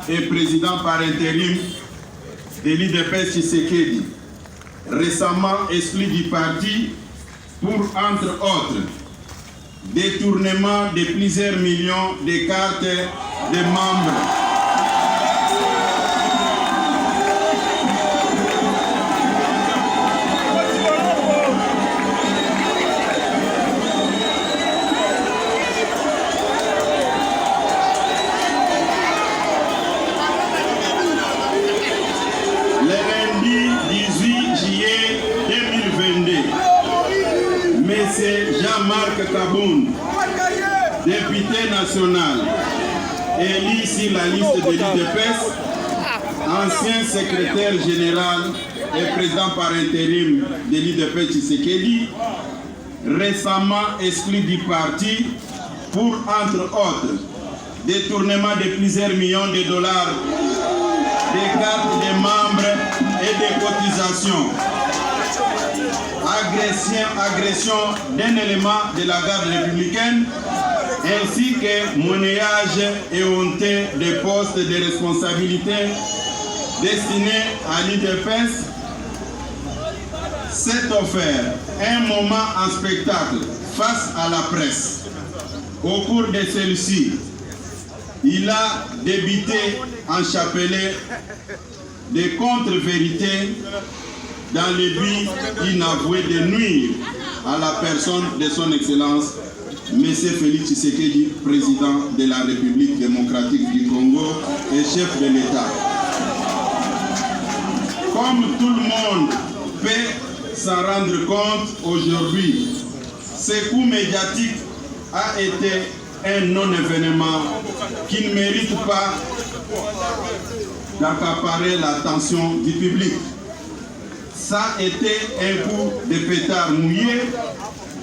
Et président par intérim de l'UDPS Tshisekedi, récemment exclu du parti pour, entre autres, détournement de plusieurs millions de cartes de membres. C'est Jean-Marc Kabound, député national, élu sur la liste de l'UDPS, ancien secrétaire général et président par intérim de l'UDPS Tshisekedi, récemment exclu du parti pour, entre autres, détournement de plusieurs millions de dollars, des cartes des membres et des cotisations. Agression d'un élément de la garde républicaine ainsi que monnayage et honteux des postes de responsabilité destinés à l'UDPS. s'est offert un moment en spectacle face à la presse. Au cours de celui-ci, il a débité en chapelet des contre-vérités dans le but inavoué de nuire à la personne de son Excellence, M. Félix Tshisekedi, président de la République démocratique du Congo et chef de l'État. Comme tout le monde peut s'en rendre compte aujourd'hui, ce coup médiatique a été un non-événement qui ne mérite pas d'accaparer l'attention du public. Ça a été un coup de pétard mouillé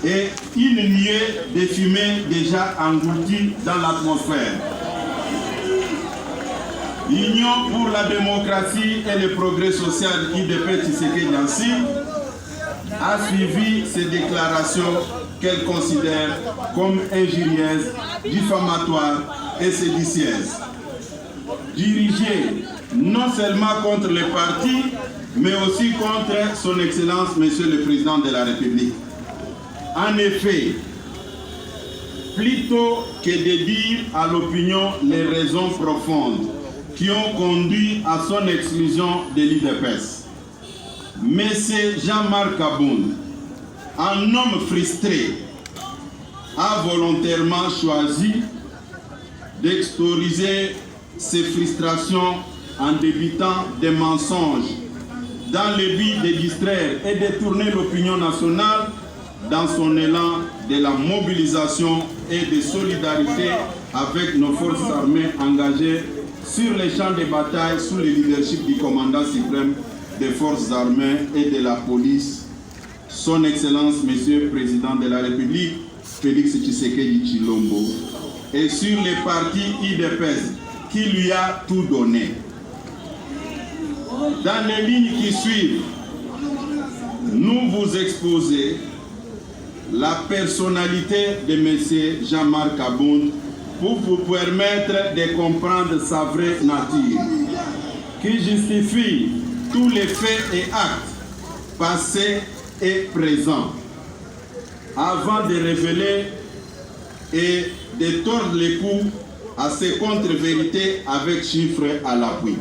et une nuée de fumée déjà engloutie dans l'atmosphère. L'Union pour la démocratie et le progrès social UDPS Tshisekedi Yansi a suivi ces déclarations qu'elle considère comme injurieuses, diffamatoires et séditieuses, dirigées non seulement contre le parti, mais aussi contre son Excellence, Monsieur le Président de la République. En effet, plutôt que de dire à l'opinion les raisons profondes qui ont conduit à son exclusion de l'UDPS, M. Jean-Marc Kabound, un homme frustré, a volontairement choisi d'extérioriser ses frustrations en débitant des mensonges dans le but de distraire et détourner l'opinion nationale dans son élan de la mobilisation et de solidarité avec nos forces armées engagées sur les champs de bataille sous le leadership du commandant suprême des forces armées et de la police, son Excellence, Monsieur le Président de la République, Félix Tshisekedi Tshilombo, et sur les partis UDPS qui lui a tout donné. Dans les lignes qui suivent, nous vous exposons la personnalité de M. Jean-Marc Kabound pour vous permettre de comprendre sa vraie nature, qui justifie tous les faits et actes passés et présents, avant de révéler et de tordre les coups à ces contre-vérités avec chiffres à l'appui.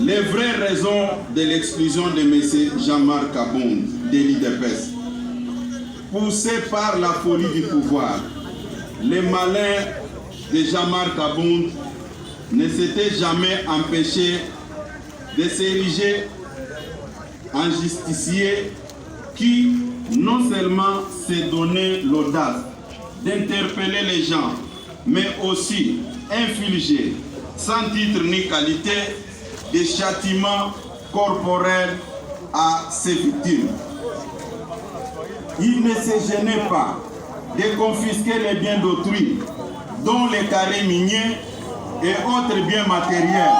Les vraies raisons de l'exclusion de M. Jean-Marc Kabound de l'UDPS, poussé par la folie du pouvoir, les malins de Jean-Marc Kabound ne s'étaient jamais empêchés de s'ériger en justicier qui non seulement s'est donné l'audace d'interpeller les gens, mais aussi infliger, sans titre ni qualité, des châtiments corporels à ses victimes. Il ne se gênait pas de confisquer les biens d'autrui, dont les carrés miniers et autres biens matériels.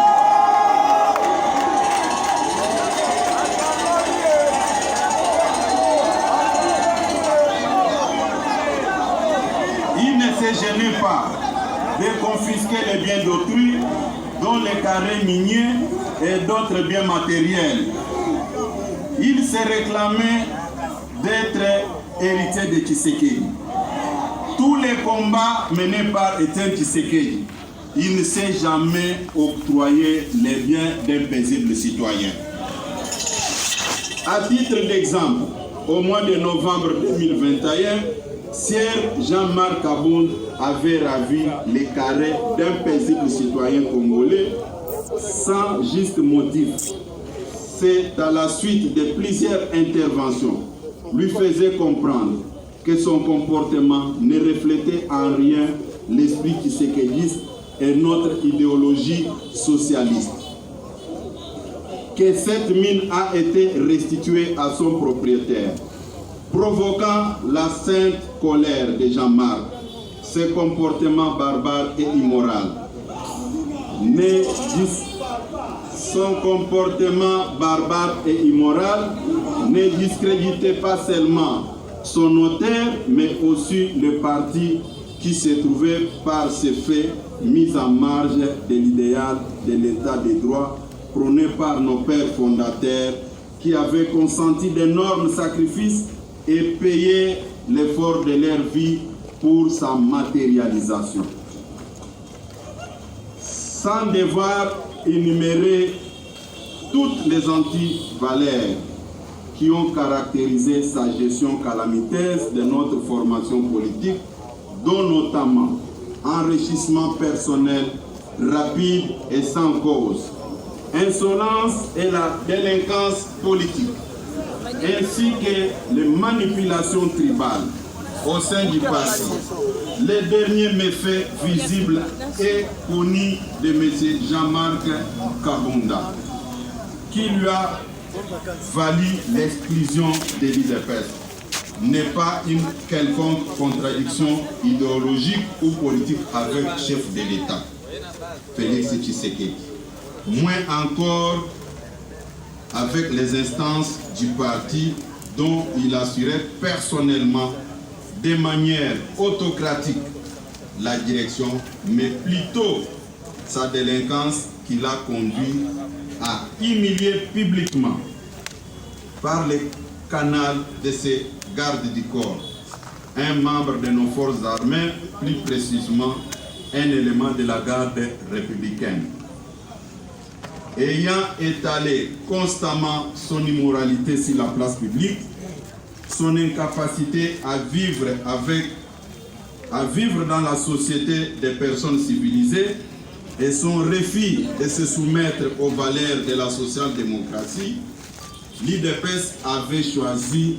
Il ne se gênait pas de confisquer les biens d'autrui, dont les carrés miniers et d'autres biens matériels. Il s'est réclamé d'être héritier de Tshisekedi. Tous les combats menés par Étienne Tshisekedi, il ne s'est jamais octroyé les biens d'un paisible citoyen. À titre d'exemple, au mois de novembre 2021, Sieur Jean-Marc Kabound avait ravi les carrés d'un paisible citoyen congolais sans juste motif. C'est à la suite de plusieurs interventions lui faisait comprendre que son comportement ne reflétait en rien l'esprit tshisekédiste et notre idéologie socialiste. Que cette mine a été restituée à son propriétaire, provoquant la sainte colère de Jean-Marc, ce comportement barbare et immoral. Son comportement barbare et immoral ne discréditait pas seulement son auteur, mais aussi le parti qui se trouvait par ces faits mis en marge de l'idéal de l'état de droit prôné par nos pères fondateurs qui avaient consenti d'énormes sacrifices et payé l'effort de leur vie pour sa matérialisation. Sans devoir énumérer toutes les antivaleurs qui ont caractérisé sa gestion calamiteuse de notre formation politique, dont notamment enrichissement personnel rapide et sans cause, insolence et la délinquance politique, ainsi que les manipulations tribales au sein du parti. Les derniers méfaits visibles et connus de M. Jean-Marc Kabound, qui lui a valu l'exclusion de l'UDPS, n'est pas une quelconque contradiction idéologique ou politique avec le chef de l'État, Félix Tshisekedi. Moins encore avec les instances du parti dont il assurait personnellement de manière autocratique la direction, mais plutôt sa délinquance qui l'a conduit à humilier publiquement par le canal de ses gardes du corps un membre de nos forces armées, plus précisément un élément de la garde républicaine. Ayant étalé constamment son immoralité sur la place publique, son incapacité à vivre dans la société des personnes civilisées et son refus de se soumettre aux valeurs de la social-démocratie, l'UDPS avait choisi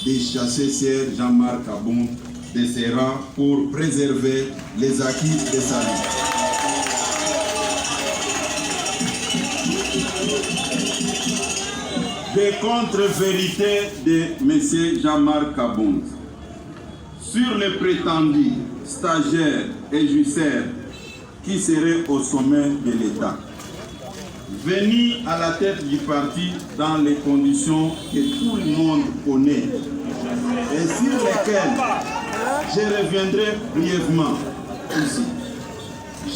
de chasser Sieur Jean-Marc Kabound de ses rangs pour préserver les acquis de sa vie. Des contre-vérités de M. Jean-Marc Kabound sur les prétendus stagiaires et jouisseurs qui seraient au sommet de l'État, venus à la tête du parti dans les conditions que tout le monde connaît et sur lesquelles je reviendrai brièvement ici.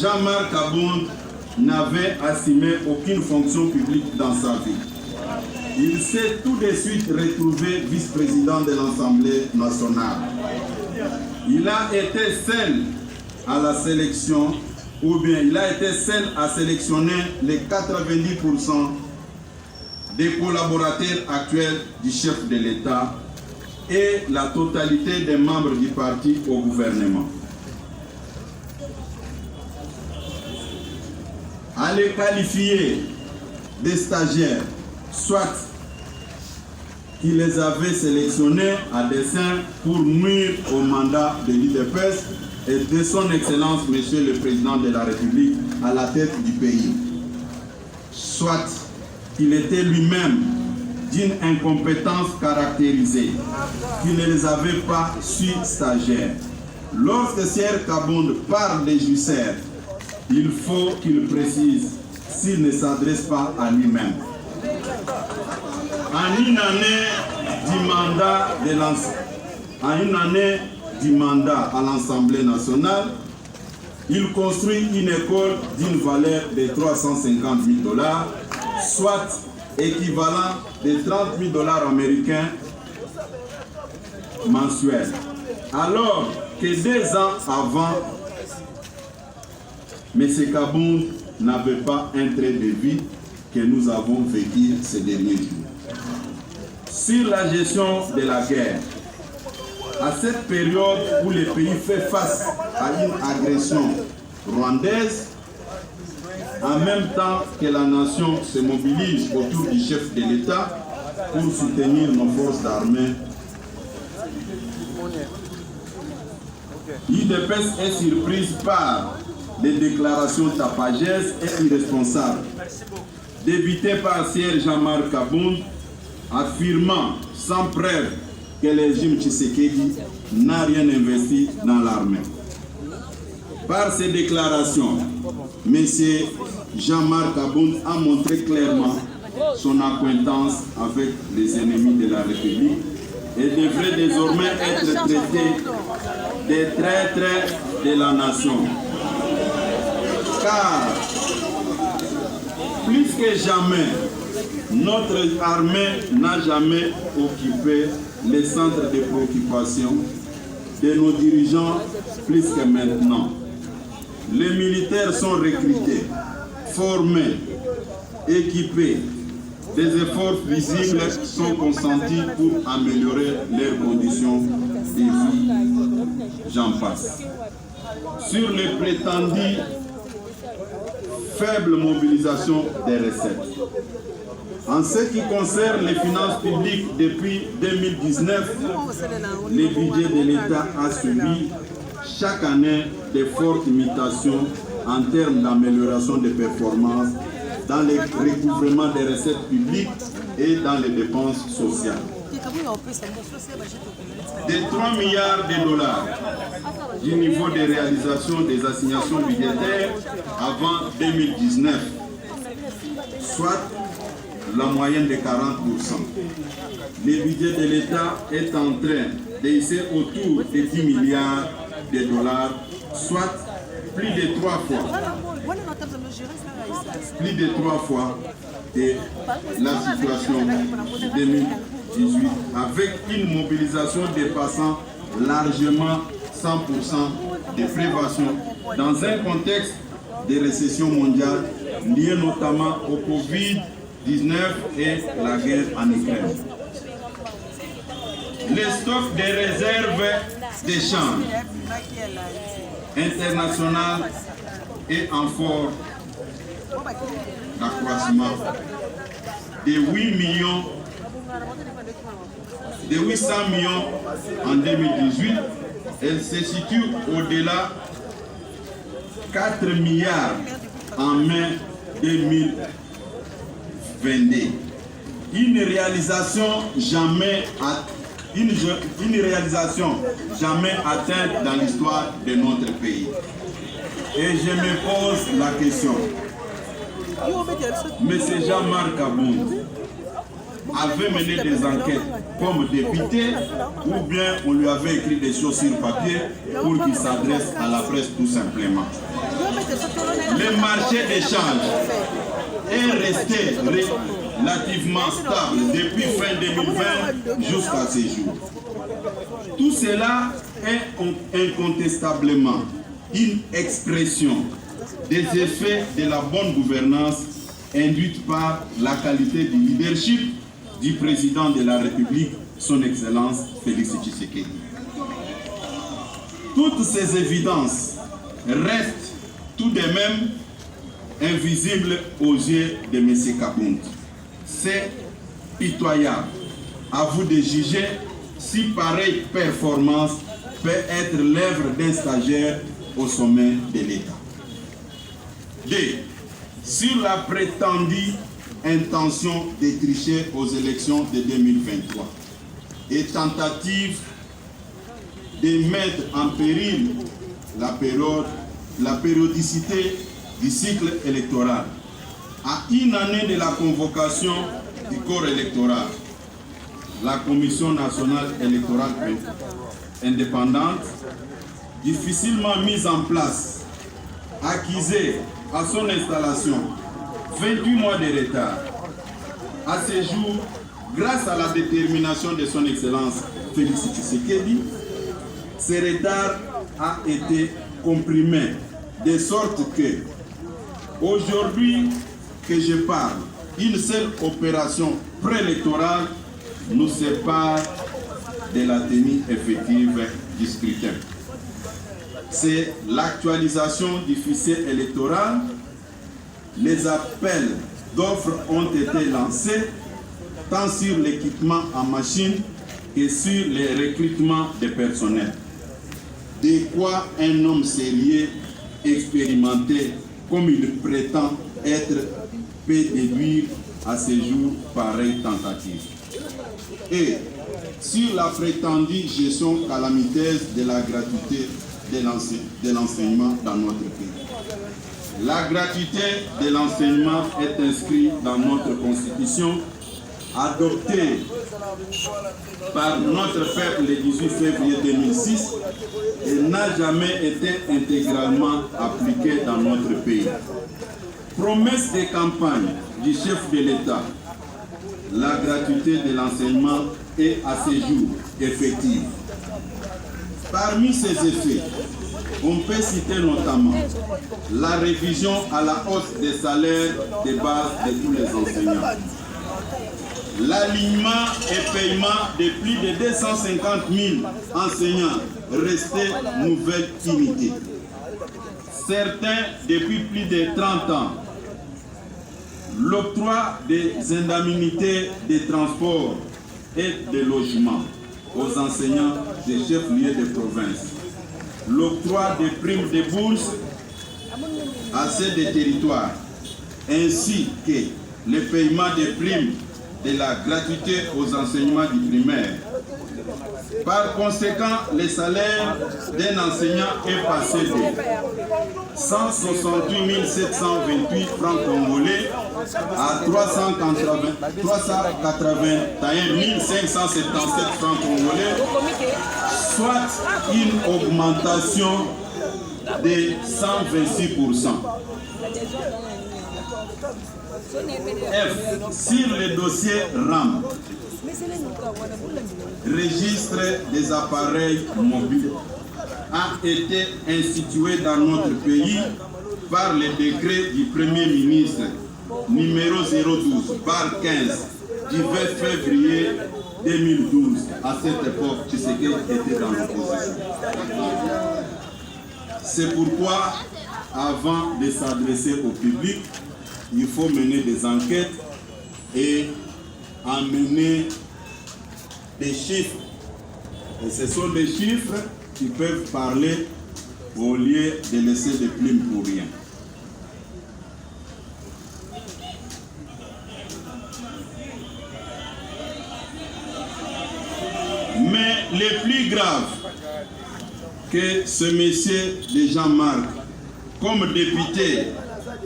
Jean-Marc Kabound n'avait assumé aucune fonction publique dans sa vie. Il s'est tout de suite retrouvé vice-président de l'Assemblée nationale. Il a été seul à la sélection, ou bien il a été seul à sélectionner les 90% des collaborateurs actuels du chef de l'État et la totalité des membres du parti au gouvernement. À les qualifier des stagiaires, soit qu'il les avait sélectionnés à dessein pour nuire au mandat de l'UDPS et de son Excellence, Monsieur le Président de la République, à la tête du pays. Soit qu'il était lui-même d'une incompétence caractérisée, qu'il ne les avait pas su stagiaires. Lorsque Sieur Kabound parle des jouisseurs, il faut qu'il précise s'il ne s'adresse pas à lui-même. En une année du mandat à l'Assemblée nationale, il construit une école d'une valeur de 350 000 $, soit équivalent de 30 000 $ américains mensuels. Alors que 2 ans avant, M. Kabound n'avait pas un trait de vie que nous avons vécu ces derniers jours. Sur la gestion de la guerre, à cette période où le pays fait face à une agression rwandaise, en même temps que la nation se mobilise autour du chef de l'État pour soutenir nos forces armées, l'UDPS est surprise par les déclarations tapageuses et irresponsables débutées par Sir Jean-Marc Kabound, affirmant sans preuve que le régime Tshisekedi n'a rien investi dans l'armée. Par ces déclarations, M. Jean-Marc Kabound a montré clairement son acquaintance avec les ennemis de la République et devrait désormais être traité des traîtres de la nation. Car, plus que jamais, notre armée n'a jamais occupé les centres de préoccupation de nos dirigeants plus que maintenant. Les militaires sont recrutés, formés, équipés. Des efforts visibles sont consentis pour améliorer leurs conditions de vie. J'en passe. Sur les prétendus faible mobilisation des recettes. En ce qui concerne les finances publiques, depuis 2019, le budget de l'État a subi chaque année de fortes mutations en termes d'amélioration des performances dans le recouvrement des recettes publiques et dans les dépenses sociales. De 3 milliards de dollars du niveau de réalisation des assignations budgétaires avant 2019, soit la moyenne de 40%. Le budget de l'État est en train de hisser autour de 10 milliards de dollars, soit plus de 3 fois. Plus de 3 fois de la situation de 2018, avec une mobilisation dépassant largement 100% de prévention dans un contexte de récession mondiale liée notamment au Covid-19 et la guerre en Ukraine. Le stock des réserves d'échange international est en fort accroissement de 800 millions en 2018. Elle se situe au-delà 4 milliards en mai 2022. Une réalisation jamais atteinte dans l'histoire de notre pays. Et je me pose la question. M. Jean-Marc Kabound avait mené des enquêtes comme député ou bien on lui avait écrit des choses sur papier pour qu'il s'adresse à la presse tout simplement. Le marché d'échange est resté relativement stable depuis fin 2020 jusqu'à ce jour. Tout cela est incontestablement une expression des effets de la bonne gouvernance induite par la qualité du leadership du président de la République, son Excellence Félix Tshisekedi. Toutes ces évidences restent tout de même invisibles aux yeux de M. Kabound. C'est pitoyable. À vous de juger si pareille performance peut être l'œuvre d'un stagiaire au sommet de l'État. 2. Sur la prétendue intention de tricher aux élections de 2023 et tentative de mettre en péril la périodicité du cycle électoral à une année de la convocation du corps électoral, la Commission nationale électorale indépendante, difficilement mise en place acquisait à son installation 28 mois de retard. À ce jour, grâce à la détermination de son Excellence Félix Tshisekedi, ce retard a été comprimé de sorte que, aujourd'hui que je parle, une seule opération préélectorale nous sépare de la tenue effective du scrutin. C'est l'actualisation du fichier électoral. Les appels d'offres ont été lancés tant sur l'équipement en machine que sur les recrutements de personnel. De quoi un homme sérieux, expérimenté, comme il prétend être, peut déduire à ce jour pareille tentative. Et sur la prétendue gestion calamiteuse de la gratuité de l'enseignement dans notre pays. La gratuité de l'enseignement est inscrite dans notre Constitution, adoptée par notre peuple le 18 février 2006 et n'a jamais été intégralement appliquée dans notre pays. Promesse de campagne du chef de l'État, la gratuité de l'enseignement est à ce jour effective. Parmi ces effets, on peut citer notamment la révision à la hausse des salaires de base de tous les enseignants, l'alignement et paiement de plus de 250 000 enseignants restés nouvelle unité. Certains depuis plus de 30 ans, l'octroi des indemnités de transport et de logement aux enseignants des chefs-lieux de province, l'octroi des primes de bourse à ceux des territoires, ainsi que le paiement des primes de la gratuité aux enseignements du primaire. Par conséquent, le salaire d'un enseignant est passé de 168 728 francs congolais à 381 577 francs congolais, soit une augmentation de 126%. F. Sur le dossier RAM, registre des appareils mobiles, a été institué dans notre pays par le décret du Premier ministre numéro 012/15 du 20 février 2012. À cette époque, Tshisekedi était dans l'opposition. C'est pourquoi, avant de s'adresser au public, il faut mener des enquêtes et amener des chiffres. Et ce sont des chiffres qui peuvent parler au lieu de laisser des plumes pour rien. Mais le plus grave que ce monsieur de Jean-Marc, comme député,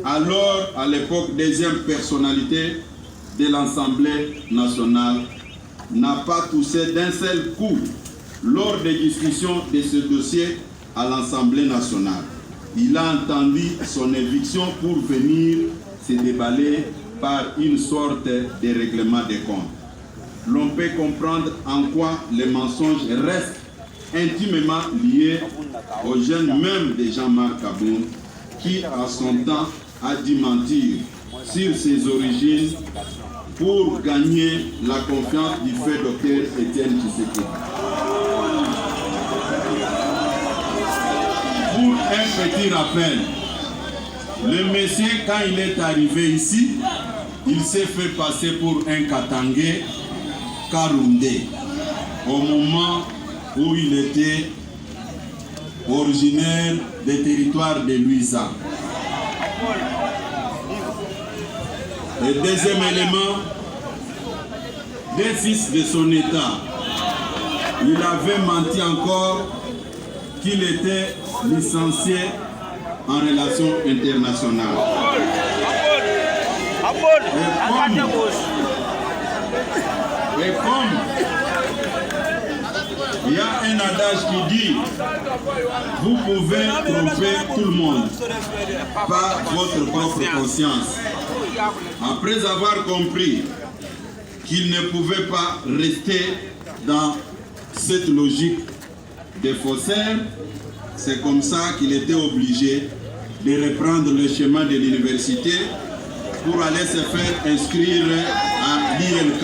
alors à l'époque deuxième personnalité de l'Assemblée nationale, n'a pas touché d'un seul coup lors des discussions de ce dossier à l'Assemblée nationale. Il a entendu son éviction pour venir se déballer par une sorte de règlement des comptes. L'on peut comprendre en quoi les mensonges restent intimement liés aux jeunes même de Jean-Marc Kabound, qui à son temps a dû mentir sur ses origines pour gagner la confiance du fait docteur Étienne Tshisekedi. Pour un petit rappel, le monsieur, quand il est arrivé ici, il s'est fait passer pour un Katangé Karundé, au moment où il était originaire des territoires de Luisa. Le deuxième élément, des fils de son état, il avait menti encore qu'il était licencié en relations internationales. Il y a un adage qui dit, vous pouvez tromper tout le monde, pas votre propre conscience. Après avoir compris qu'il ne pouvait pas rester dans cette logique des faussaires, c'est comme ça qu'il était obligé de reprendre le chemin de l'université pour aller se faire inscrire à l'ILK.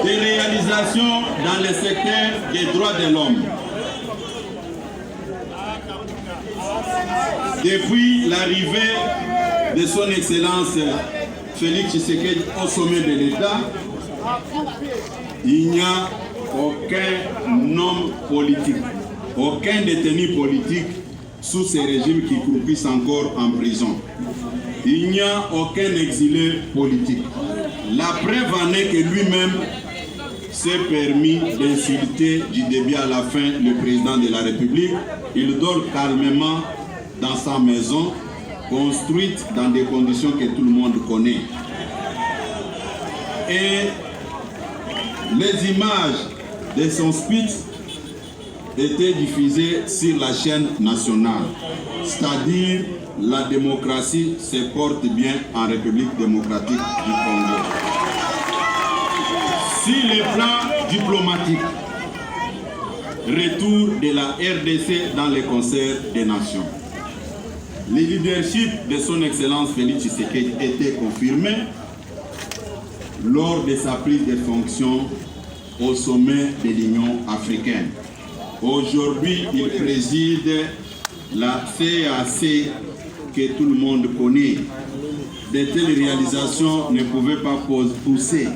Des réalisations dans le secteur des droits de l'homme. Depuis l'arrivée de son Excellence Félix Tshisekedi au sommet de l'État, il n'y a aucun homme politique, aucun détenu politique sous ces régimes qui croupissent encore en prison. Il n'y a aucun exilé politique. La preuve en est que lui-même s'est permis d'insulter du début à la fin le président de la République. Il dort calmement dans sa maison, construite dans des conditions que tout le monde connaît. Et les images de son speech étaient diffusées sur la chaîne nationale, c'est-à-dire la démocratie se porte bien en République démocratique du Congo. Sur le plan diplomatique, retour de la RDC dans le concert des nations. Le leadership de son Excellence Félix Tshisekedi était confirmé lors de sa prise de fonction au sommet de l'Union africaine. Aujourd'hui, il préside la CAC que tout le monde connaît. De telles réalisations ne pouvaient pas pousser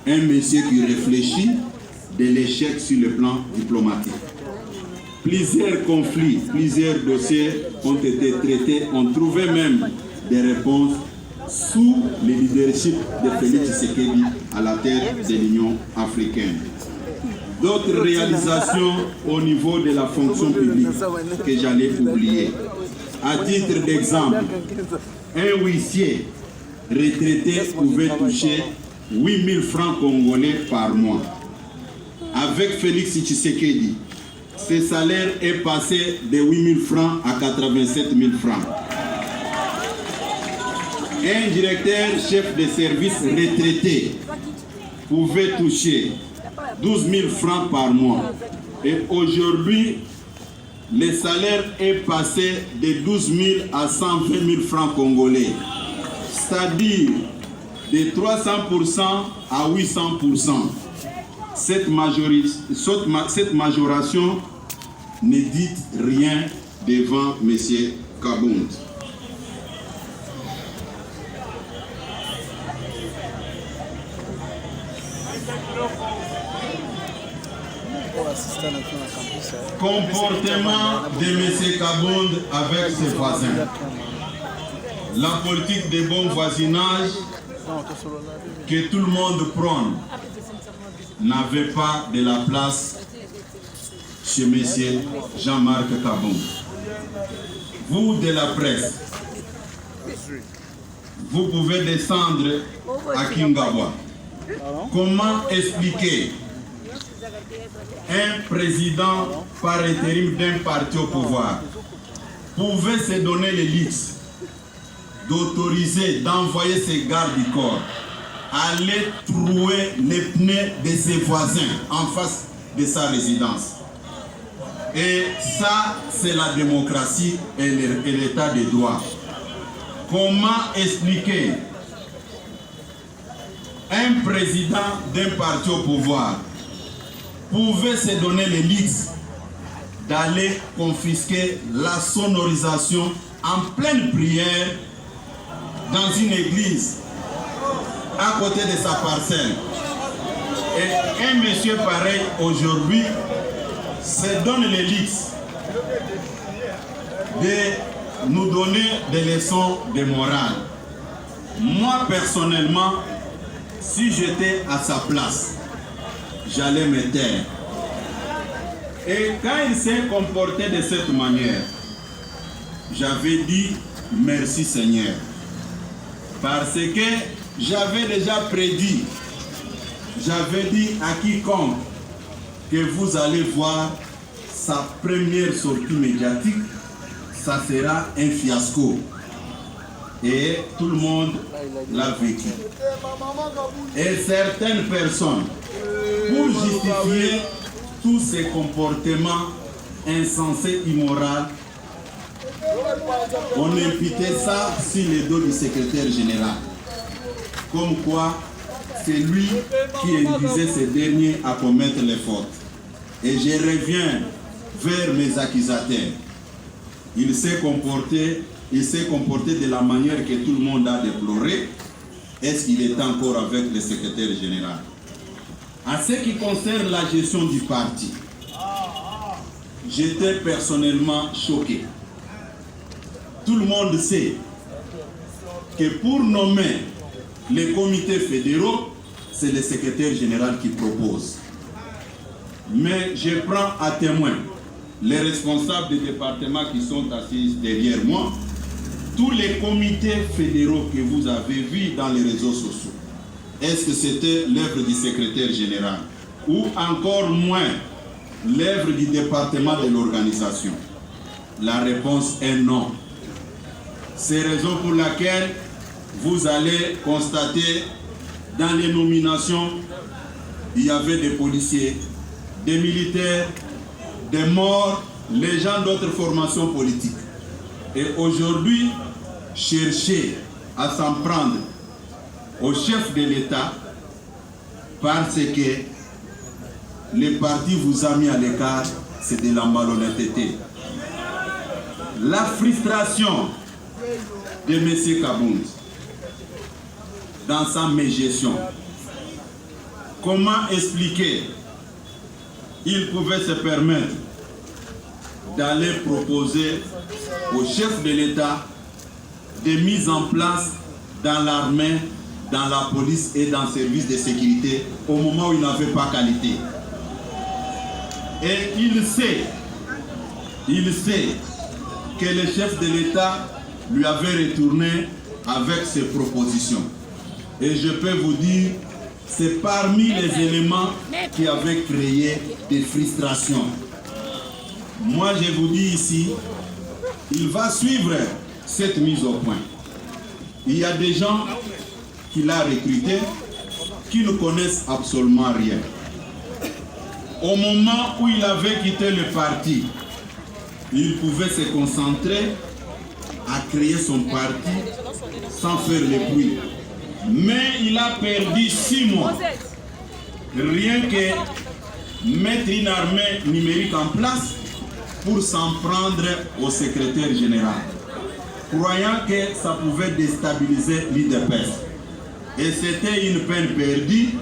un monsieur qui réfléchit de l'échec sur le plan diplomatique. Plusieurs conflits, plusieurs dossiers ont été traités, on trouvait même des réponses sous le leadership de Félix Tshisekedi à la tête de l'Union africaine. D'autres réalisations au niveau de la fonction publique que j'allais oublier. À titre d'exemple, un huissier retraité pouvait toucher 8 000 francs congolais par mois. Avec Félix Tshisekedi, ce salaire est passé de 8 000 francs à 87 000 francs. Un directeur chef de service retraité pouvait toucher 12 000 francs par mois. Et aujourd'hui, le salaire est passé de 12 000 à 120 000 francs congolais. C'est-à-dire de 300% à 800%. Cette majoration ne dit rien devant M. Kabound. Comportement de M. Kabound avec ses voisins. La politique de bon voisinage que tout le monde prône n'avait pas de la place chez M. Jean-Marc Kabound. Vous de la presse, vous pouvez descendre à Kingawa. Comment expliquer un président par intérim d'un parti au pouvoir pouvait se donner le luxe d'autoriser, d'envoyer ses gardes du corps aller trouer les pneus de ses voisins en face de sa résidence? Et ça, c'est la démocratie et l'état de droit. Comment expliquer un président d'un parti au pouvoir pouvait se donner le luxe d'aller confisquer la sonorisation en pleine prière dans une église à côté de sa parcelle? Et un monsieur pareil aujourd'hui se donne le luxe de nous donner des leçons de morale. Moi personnellement, si j'étais à sa place, j'allais me taire. Et quand il s'est comporté de cette manière, j'avais dit merci Seigneur. Parce que j'avais déjà prédit j'avais dit à quiconque que vous allez voir sa première sortie médiatique, ça sera un fiasco. Et tout le monde l'a vécu. Et certaines personnes, pour justifier tous ces comportements insensés, immoraux, on imputait ça sur les dos du secrétaire général. Comme quoi, c'est lui qui induisait ces derniers à commettre les fautes. Et je reviens vers mes accusateurs. Il s'est comporté de la manière que tout le monde a déploré. Est-ce qu'il est encore avec le secrétaire général? En ce qui concerne la gestion du parti, j'étais personnellement choqué. Tout le monde sait que pour nommer les comités fédéraux, c'est le secrétaire général qui propose. Mais je prends à témoin les responsables des départements qui sont assis derrière moi, tous les comités fédéraux que vous avez vus dans les réseaux sociaux. Est-ce que c'était l'œuvre du secrétaire général ou encore moins l'œuvre du département de l'organisation? La réponse est non. C'est la raison pour laquelle vous allez constater dans les nominations, il y avait des policiers, des militaires, des morts, les gens d'autres formations politiques. Et aujourd'hui, chercher à s'en prendre au chef de l'État parce que le parti vous a mis à l'écart, c'est de la malhonnêteté. La frustration de M. Kabound dans sa mégestion. Comment expliquer? Il pouvait se permettre d'aller proposer au chef de l'État des mises en place dans l'armée, dans la police et dans le service de sécurité au moment où il n'avait pas qualité. Et il sait que le chef de l'État lui avait retourné avec ses propositions. Et je peux vous dire, c'est parmi les éléments qui avaient créé des frustrations. Moi, je vous dis ici, il va suivre cette mise au point. Il y a des gens qu'il a recrutés qui ne connaissent absolument rien. Au moment où il avait quitté le parti, il pouvait se concentrer à créer son parti sans faire le bruit. Mais il a perdu 6 mois. Rien que mettre une armée numérique en place pour s'en prendre au secrétaire général, croyant que ça pouvait déstabiliser l'UDPS. Et c'était une peine perdue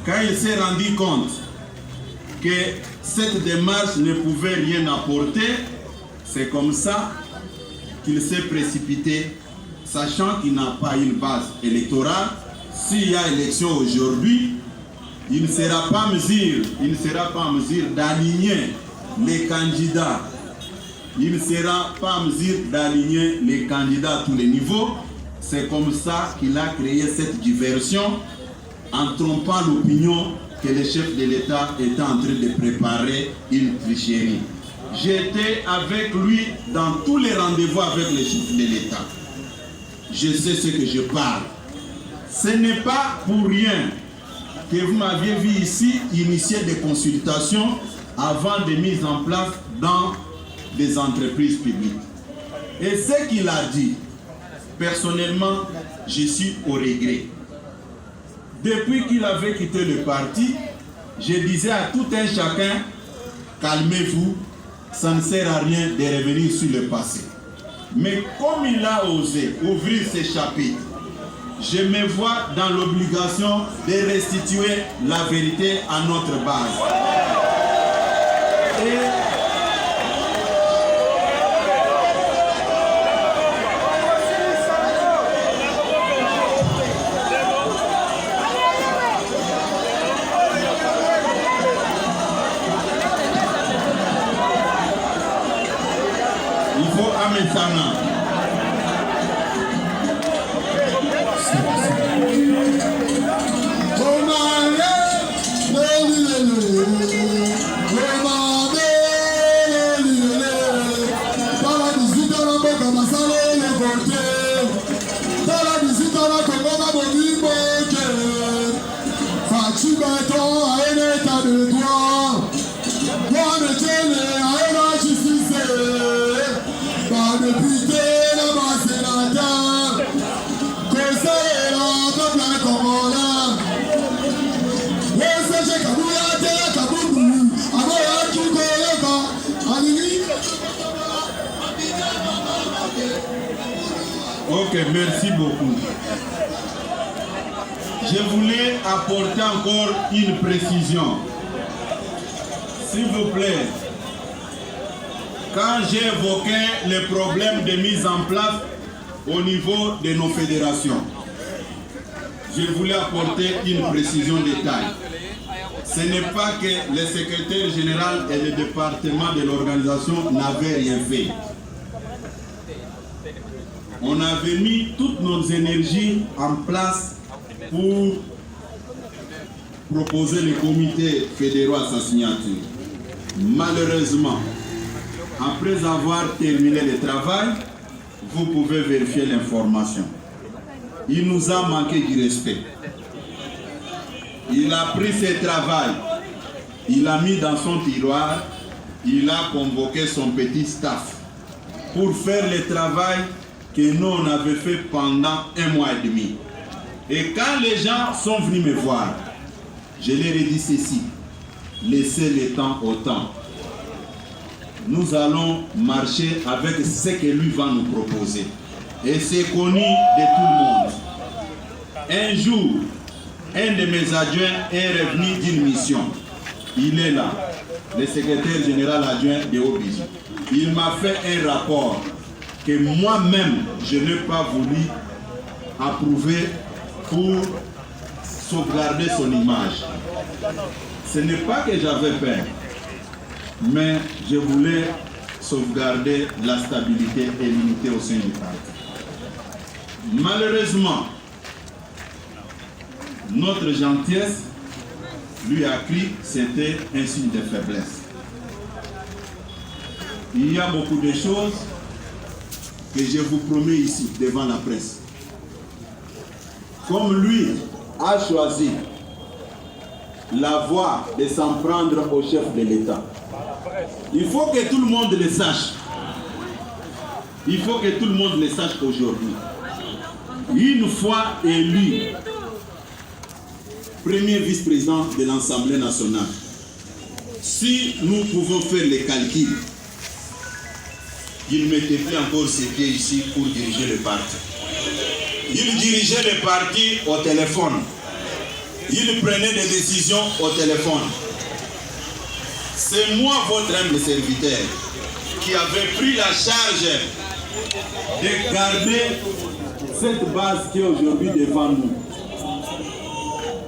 quand il s'est rendu compte que cette démarche ne pouvait rien apporter. C'est comme ça qu'il s'est précipité, sachant qu'il n'a pas une base électorale. S'il y a élection aujourd'hui, il ne sera pas en mesure d'aligner les candidats. Il ne sera pas en mesure d'aligner les candidats à tous les niveaux. C'est comme ça qu'il a créé cette diversion en trompant l'opinion que le chef de l'État était en train de préparer une tricherie. J'étais avec lui dans tous les rendez-vous avec le chef de l'État. Je sais ce que je parle. Ce n'est pas pour rien que vous m'aviez vu ici initier des consultations avant de mise en place dans des entreprises publiques. Et ce qu'il a dit, personnellement, je suis au regret. Depuis qu'il avait quitté le parti, je disais à tout un chacun, calmez-vous, ça ne sert à rien de revenir sur le passé. Mais comme il a osé ouvrir ces chapitres, je me vois dans l'obligation de restituer la vérité à notre base. Il faut amener ça là. On a Ok, merci beaucoup. Je voulais apporter encore une précision. S'il vous plaît, quand j'ai évoqué les problèmes de mise en place au niveau de nos fédérations, je voulais apporter une précision de taille. Ce n'est pas que le secrétaire général et le département de l'organisation n'avaient rien fait. On avait mis toutes nos énergies en place pour proposer le comité fédéral à sa signature. Malheureusement, après avoir terminé le travail, vous pouvez vérifier l'information. Il nous a manqué du respect. Il a pris ce travail, il l'a mis dans son tiroir, il a convoqué son petit staff pour faire le travail que nous on avait fait pendant 1 mois et demi. Et quand les gens sont venus me voir, je leur ai dit ceci: laissez le temps au temps. Nous allons marcher avec ce que lui va nous proposer. Et c'est connu de tout le monde. Un jour, un de mes adjoints est revenu d'une mission. Il est là, le secrétaire général adjoint de Obiji. Il m'a fait un rapport que moi-même, je n'ai pas voulu approuver pour sauvegarder son image. Ce n'est pas que j'avais peur, mais je voulais sauvegarder la stabilité et l'unité au sein du parti. Malheureusement, notre gentillesse lui a cru que c'était un signe de faiblesse. Il y a beaucoup de choses que je vous promets ici devant la presse. Comme lui a choisi la voie de s'en prendre au chef de l'État, il faut que tout le monde le sache. Il faut que tout le monde le sache aujourd'hui. Une fois élu premier vice-président de l'Assemblée nationale, si nous pouvons faire les calculs, il ne mettait plus encore ses pieds ici pour diriger le parti. Il dirigeait le parti au téléphone. Il prenait des décisions au téléphone. C'est moi, votre humble serviteur, qui avait pris la charge de garder cette base qui est aujourd'hui devant nous.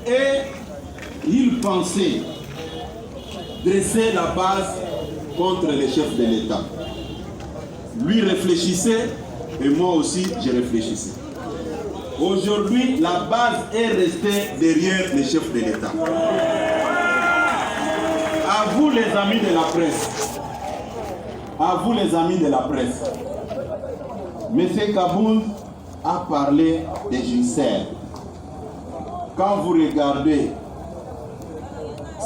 Et il pensait dresser la base contre les chefs de l'État. Lui réfléchissait et moi aussi je réfléchissais. Aujourd'hui, la base est restée derrière les chefs de l'État. À vous les amis de la presse, à vous les amis de la presse, M. Kabound a parlé de Giser. Quand vous regardez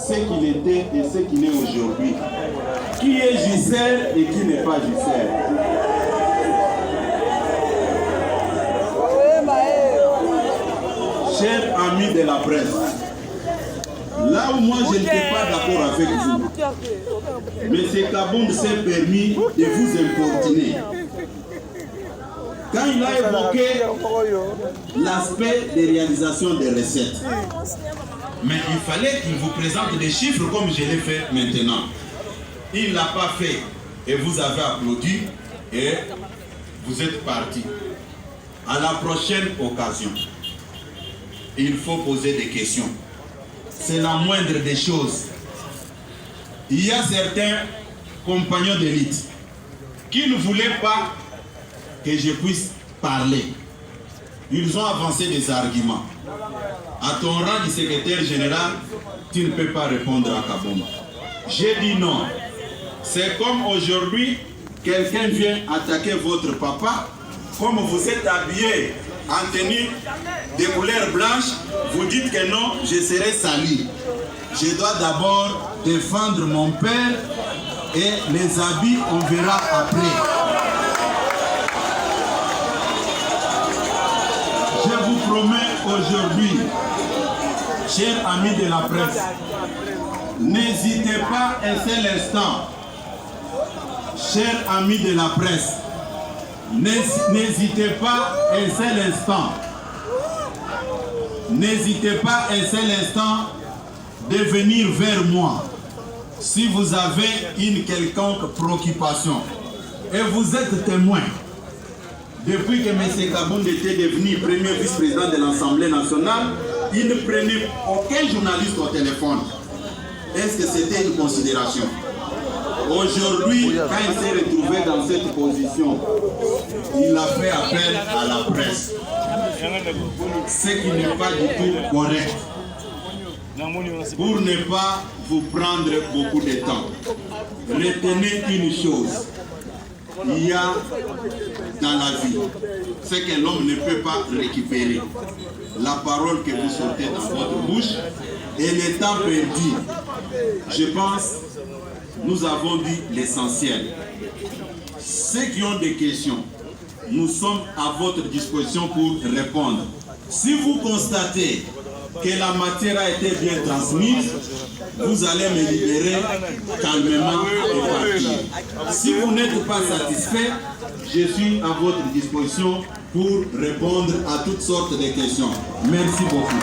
ce qu'il était et ce qu'il est aujourd'hui, qui est Giser et qui n'est pas Giser. Chers amis de la presse, là où moi je n'étais pas d'accord avec vous, M. Kabound s'est permis de vous importuner. Quand il a évoqué l'aspect des réalisations des recettes, mais il fallait qu'il vous présente des chiffres comme je l'ai fait maintenant. Il ne l'a pas fait et vous avez applaudi et vous êtes parti. À la prochaine occasion, il faut poser des questions. C'est la moindre des choses. Il y a certains compagnons d'élite qui ne voulaient pas que je puisse parler. Ils ont avancé des arguments. À ton rang de secrétaire général, tu ne peux pas répondre à Kabound. J'ai dit non. C'est comme aujourd'hui, quelqu'un vient attaquer votre papa, comme vous êtes habillé en tenue de couleur blanche, vous dites que non, je serai sali. Je dois d'abord défendre mon père et les habits, on verra après. aujourd'hui, chers amis de la presse, n'hésitez pas un seul instant, chers amis de la presse, n'hésitez pas un seul instant, n'hésitez pas un seul instant de venir vers moi si vous avez une quelconque préoccupation. Et vous êtes témoin. Depuis que M. Kabound était devenu premier vice-président de l'Assemblée nationale, il ne prenait aucun journaliste au téléphone. Est-ce que c'était une considération? Aujourd'hui, quand il s'est retrouvé dans cette position, il a fait appel à la presse. Ce qui n'est pas du tout correct. Pour ne pas vous prendre beaucoup de temps, retenez une chose. Il y a dans la vie ce que l'homme ne peut pas récupérer. La parole que vous sortez dans votre bouche et le temps perdu. Je pense nous avons dit l'essentiel. Ceux qui ont des questions, nous sommes à votre disposition pour répondre. Si vous constatez que la matière a été bien transmise, vous allez me libérer calmement et partir. Si vous n'êtes pas satisfait, je suis à votre disposition pour répondre à toutes sortes de questions. Merci beaucoup.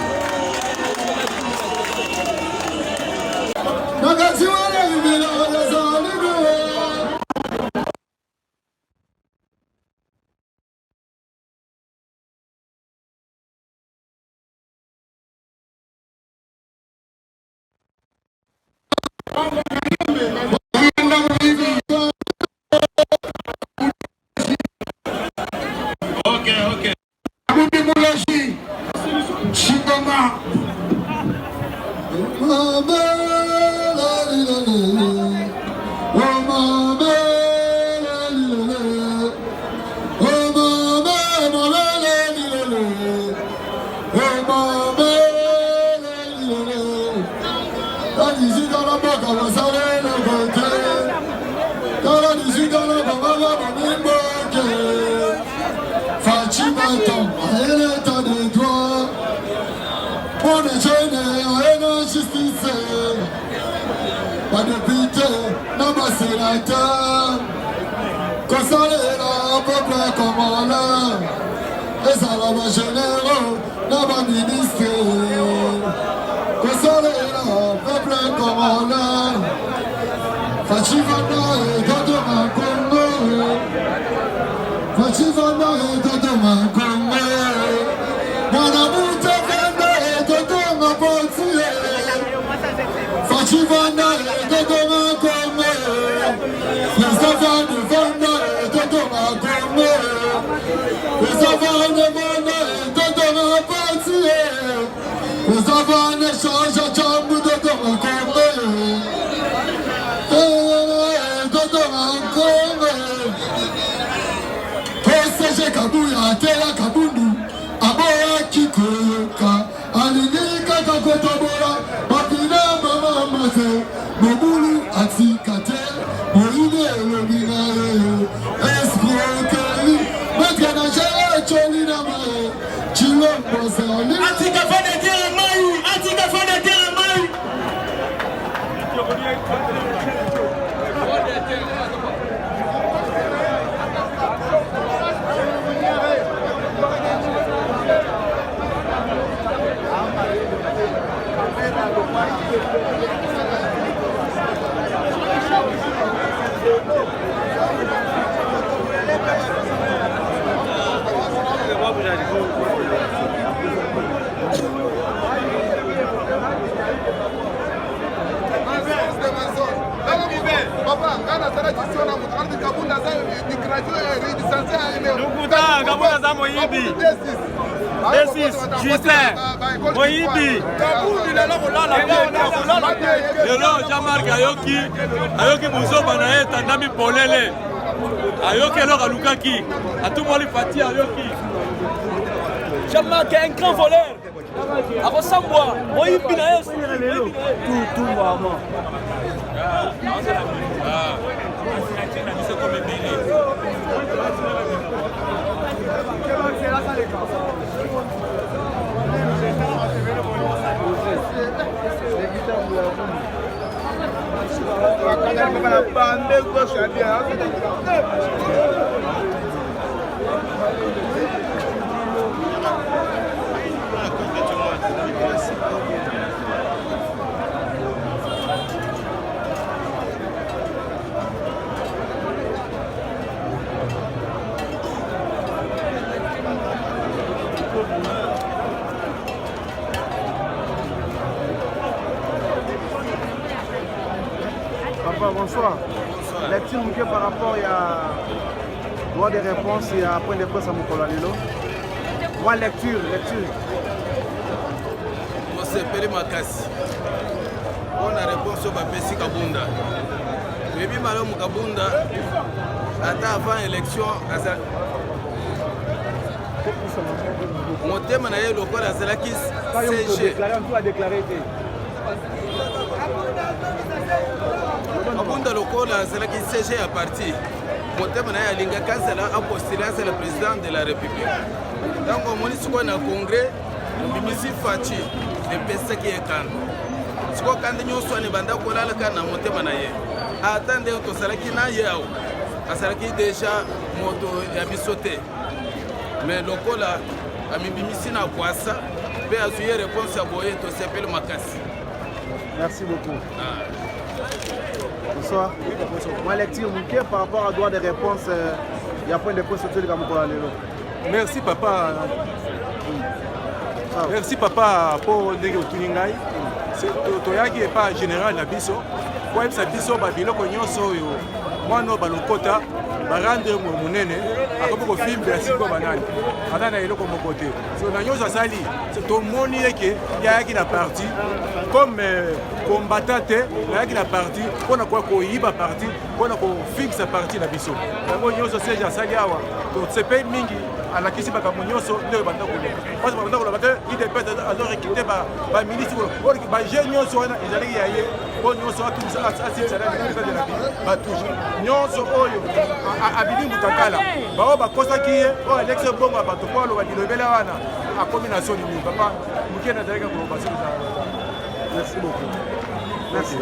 Jean-Marc est un grand voleur. À Rossambois, tout vraiment. Papa, bonsoir. Lecture mouké par rapport à droit de réponse et à point de presse à Moukolalilo. Moi, lecture. Moi, c'est Péré Makassi. On a réponse au Bapessi Kabunda. Et puis, Madame Kabunda, avant l'élection, mon thème est le corps de Zalakis CG. Kabunda le corps de Zalakis CG à parti. Mon thème est Alinga Kazala a postulé à le président de la République. Donc, on est sur un congrès, on est Fachi, le PC qui est quand. Si on a un soit ne banda ko la kana monte manaye. Attendez to salaki na yao. Asalaki déjà moto ya bisote. Mais lokola amibimisi na kwasa pe azuye réponse à boye to s'appelle Makassi. Merci beaucoup. Bonsoir. Moi, lecture mouké par rapport à droit de réponse, il y a point de presse sur le Moukolalilo. Merci papa. Merci papa pour ndenge otuningai. Toyaki et pas général na biso. Kwa epsa biso ba biloko nyonso oyo mwana balokota barande monene akoboko film ya siko banani. Ata na eloko moko te. So na nyonso asali, c'est tout moni eke yaki na parti comme combattant te, yaki na parti pona kwa ko yiba parti, pona ko fixe parti na biso. Yango nyonso seja asali awa. To sepe mingi alakisi makambo nyonso nde banda kolela parce que banda kolela te idps azorekite baministre baje nyonso wana ezalaki ya ye po nyonso asilisa na ministre de la ville batouche nyonso oyo abili mutakala bao bakosaki ye oyo alexe bongo bato po aloba bilobela wana akomi na soni mingi papa moke nazalaki koloba soki. Merci beaucoup. Merci.